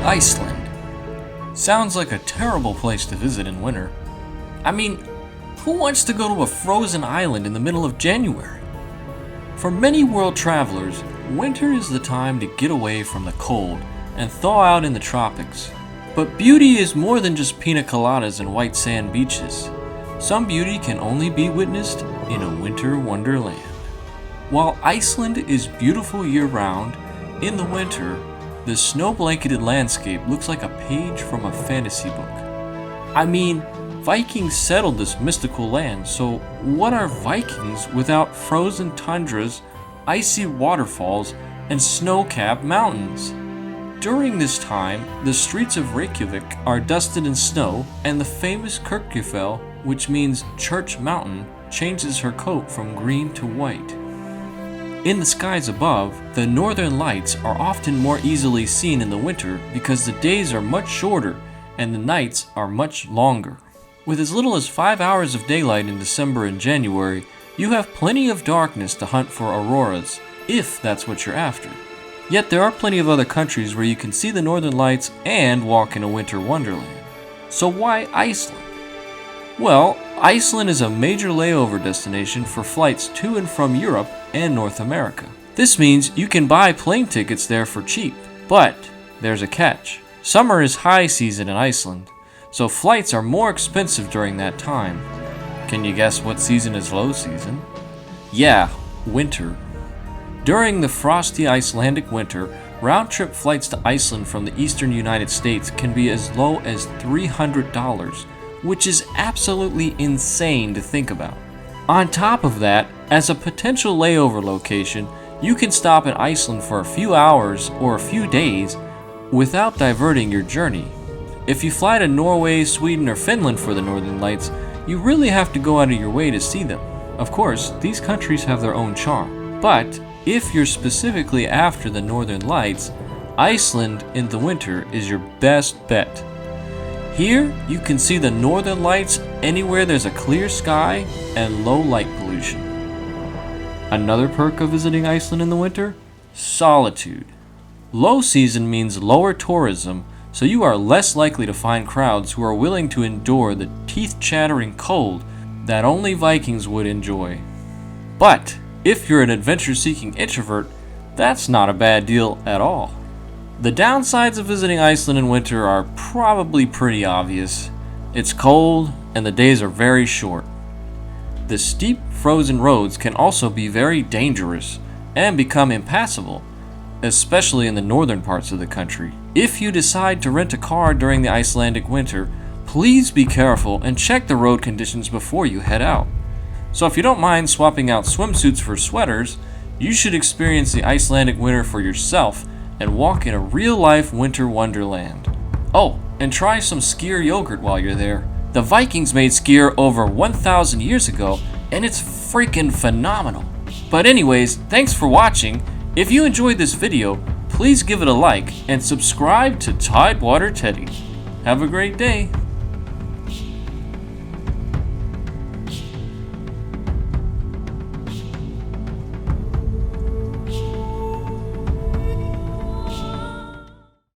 Iceland. Sounds like a terrible place to visit in winter. I mean, who wants to go to a frozen island in the middle of January? For many world travelers, winter is the time to get away from the cold and thaw out in the tropics. But beauty is more than just piña coladas and white sand beaches. Some beauty can only be witnessed in a winter wonderland. While Iceland is beautiful year-round, in the winter, the snow-blanketed landscape looks like a page from a fantasy book. I mean, Vikings settled this mystical land, so what are Vikings without frozen tundras, icy waterfalls, and snow-capped mountains? During this time, the streets of Reykjavik are dusted in snow, and the famous Kirkjufell, which means Church Mountain, changes her coat from green to white. In the skies above, the northern lights are often more easily seen in the winter because the days are much shorter and the nights are much longer. With as little as 5 hours of daylight in December and January, you have plenty of darkness to hunt for auroras, if that's what you're after. Yet there are plenty of other countries where you can see the northern lights and walk in a winter wonderland. So why Iceland? Well, Iceland is a major layover destination for flights to and from Europe and North America. This means you can buy plane tickets there for cheap, but there's a catch. Summer is high season in Iceland, so flights are more expensive during that time. Can you guess what season is low season? Yeah, winter. During the frosty Icelandic winter, round-trip flights to Iceland from the eastern United States can be as low as $300, which is absolutely insane to think about. On top of that, as a potential layover location, you can stop in Iceland for a few hours or a few days without diverting your journey. If you fly to Norway, Sweden, or Finland for the Northern Lights, you really have to go out of your way to see them. Of course, these countries have their own charm, but if you're specifically after the Northern Lights, Iceland in the winter is your best bet. Here, you can see the Northern Lights anywhere there's a clear sky and low light pollution. Another perk of visiting Iceland in the winter? Solitude. Low season means lower tourism, so you are less likely to find crowds who are willing to endure the teeth-chattering cold that only Vikings would enjoy. But if you're an adventure-seeking introvert, that's not a bad deal at all. The downsides of visiting Iceland in winter are probably pretty obvious. It's cold and the days are very short. The steep frozen roads can also be very dangerous and become impassable, especially in the northern parts of the country. If you decide to rent a car during the Icelandic winter, please be careful and check the road conditions before you head out. So if you don't mind swapping out swimsuits for sweaters, you should experience the Icelandic winter for yourself and walk in a real-life winter wonderland. Oh, and try some skyr yogurt while you're there. The Vikings made skyr over 1,000 years ago, and it's freaking phenomenal. But anyways, thanks for watching. If you enjoyed this video, please give it a like and subscribe to Tidewater Teddy. Have a great day.